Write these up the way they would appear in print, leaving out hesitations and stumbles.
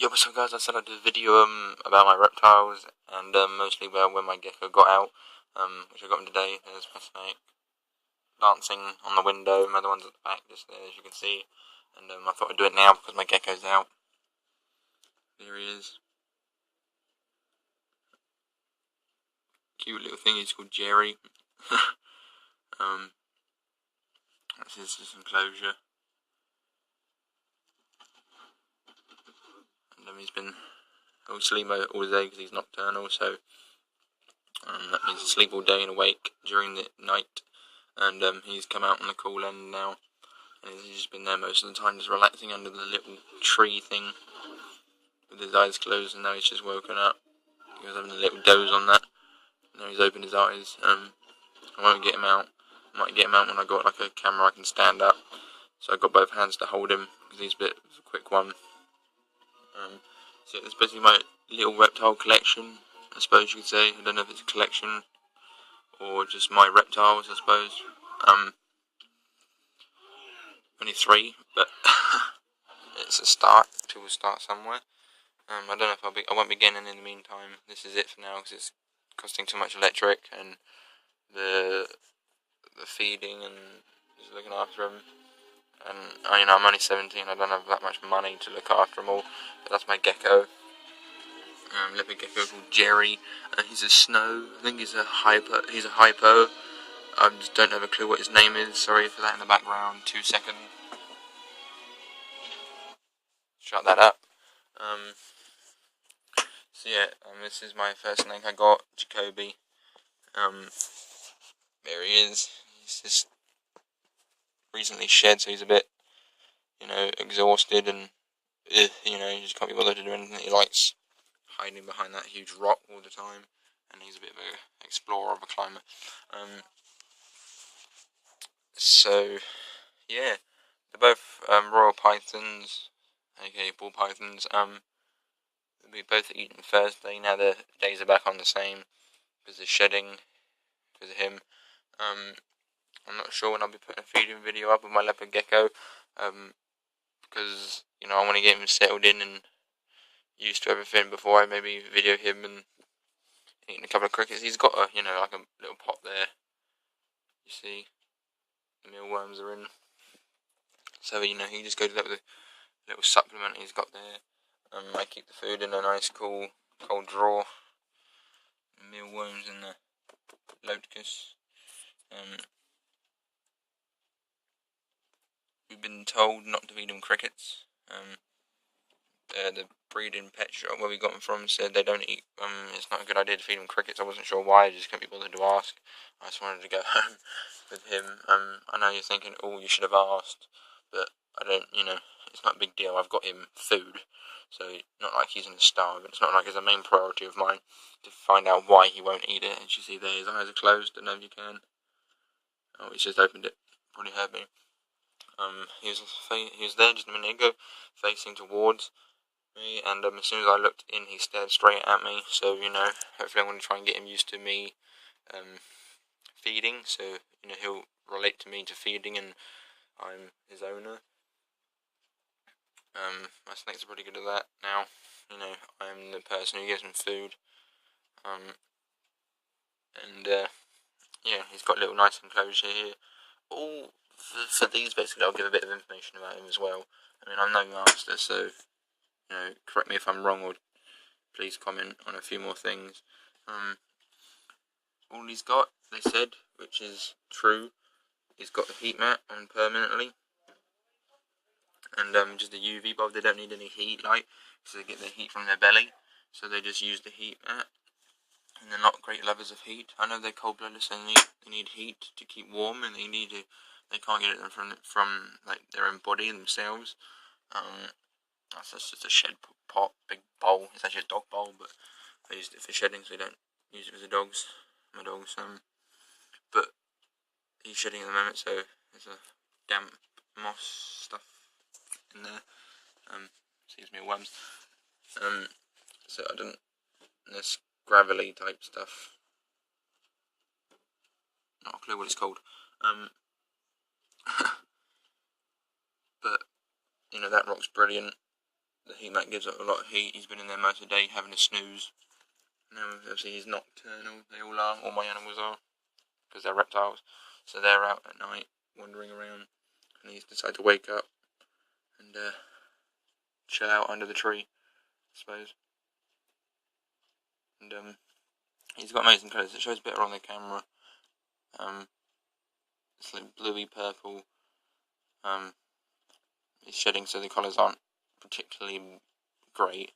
Yo, what's up guys, I said I'd do a video about my reptiles, and mostly about when my gecko got out, which I got him today. There's my snake dancing on the window, my other one's at the back just there as you can see, and I thought I'd do it now because my gecko's out. There he is. Cute little thing, he's called Jerry. That's his enclosure. And he's been asleep all day because he's nocturnal, so that means he's asleep all day and awake during the night. And he's come out on the cool end now, and he's just been there most of the time, just relaxing under the little tree thing with his eyes closed. And now he's just woken up. He was having a little doze on that. Now he's opened his eyes. I won't get him out. I might get him out when I got like a camera I can stand up. So I've got both hands to hold him because he's a bit of a quick one. So it's basically my little reptile collection, I suppose you could say. I don't know if it's a collection or just my reptiles, I suppose. Only 3, but it's a start. We'll start somewhere. I don't know if I won't be getting in the meantime. This is it for now because it's costing too much electric and the feeding and just looking after them. And I'm only 17. I don't have that much money to look after them all. But that's my gecko. Leopard gecko called Jerry. He's a snow. I think he's a hypo. I just don't have a clue what his name is. Sorry for that in the background. 2 seconds. Shut that up. So yeah, this is my first snake I got, Jacoby. There he is. He's just recently shed, so he's a bit, exhausted and, he just can't be bothered to do anything that he likes, hiding behind that huge rock all the time. And he's a bit of an explorer of a climber. So yeah, they're both royal pythons, aka ball pythons. We both eaten Thursday. Now the days are back on the same because of shedding, because of him. I'm not sure when I'll be putting a feeding video up of my leopard gecko, because I want to get him settled in and used to everything before I maybe video him and eating a couple of crickets. He's got a like a little pot there. You see, the mealworms are in. So he just goes out with a little supplement he's got there. I keep the food in a nice cool cold drawer. Mealworms and the locust. We've been told not to feed them crickets. The breeding pet shop where we got them from said they don't eat. It's not a good idea to feed them crickets. I wasn't sure why. I just couldn't be bothered to ask. I just wanted to go home with him. I know you're thinking, oh, you should have asked, but I don't. It's not a big deal. I've got him food, so not like he's in a starve. It's not like it's a main priority of mine to find out why he won't eat it. As you see there, his eyes are closed. I don't know if you can. Oh, he's just opened it. Probably heard me. He was there just a minute ago, facing towards me, and as soon as I looked in, he stared straight at me. So hopefully I'm going to try and get him used to me feeding. So he'll relate to me to feeding, and I'm his owner. My snakes are pretty good at that now. I'm the person who gives him food. Yeah, he's got a little nice enclosure here. All for these, basically, I'll give a bit of information about him as well. I'm no master, so correct me if I'm wrong, or please comment on a few more things. All he's got, they said, which is true, he's got the heat mat on permanently, and just a UV bulb. They don't need any heat light, because they get their heat from their belly, so they just use the heat mat. And they're not great lovers of heat. I know they're cold-blooded, so they need heat to keep warm, and they can't get it from like their own body themselves. That's just a shed pot, big bowl. It's actually a dog bowl, but I used it for shedding, so they don't use it for my dogs. But he's shedding at the moment, so there's a damp moss stuff in there. Excuse me, worms. So I don't. There's gravelly type stuff. Not a clue what it's called. But that rock's brilliant. the heat mat gives up a lot of heat. He's been in there most of the day having a snooze. Now obviously he's nocturnal, they all are, all my animals are, because they're reptiles. So they're out at night, wandering around, and he's decided to wake up and chill out under the tree, I suppose. And he's got amazing colours. It shows better on the camera. It's like bluey purple. He's shedding, so the colours aren't particularly great.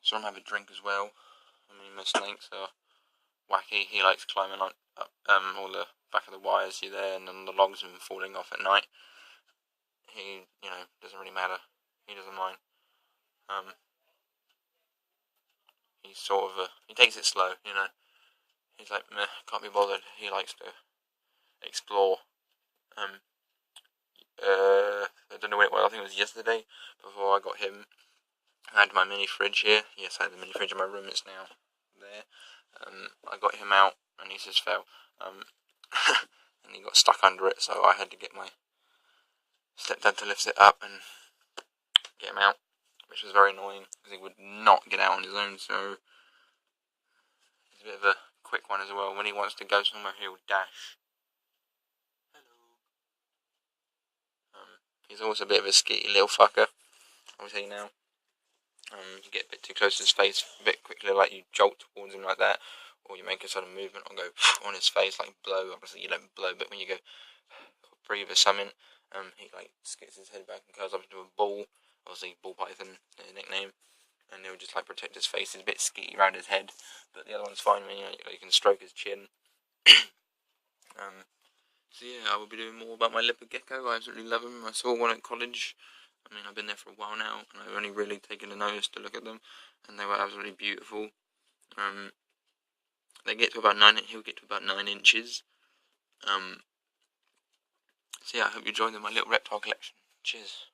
So I'm having a drink as well. I mean, my snakes are wacky. He likes climbing on up all the back of the wires here there, and then the logs and falling off at night. He, doesn't really matter. He doesn't mind. He's sort of he takes it slow, He's like, meh, can't be bothered. He likes to explore. I don't know when it was. I think it was yesterday before I got him. I had my mini fridge here. Yes, I had the mini fridge in my room. It's now there. I got him out and he just fell. And he got stuck under it, so I had to get my stepdad to lift it up and get him out, which was very annoying because he would not get out on his own. So it's a bit of a quick one as well. When he wants to go somewhere, he'll dash. He's also a bit of a skitty little fucker, I'll tell you now. You get a bit too close to his face a bit quickly, like you jolt towards him like that, or you make a sudden movement or go on his face, like blow. Obviously you don't blow, but when you go breathe or something, he like skits his head back and curls up into a ball. Obviously ball python, their nickname, and he'll just like protect his face. He's a bit skitty around his head, but the other one's fine. When you can stroke his chin. So yeah, I will be doing more about my leopard gecko. I absolutely love them. I saw one at college. I mean, I've been there for a while now, and I've only really taken a notice to look at them, and they were absolutely beautiful. They get to about 9. He'll get to about 9 inches. So yeah, I hope you join in my little reptile collection. Cheers.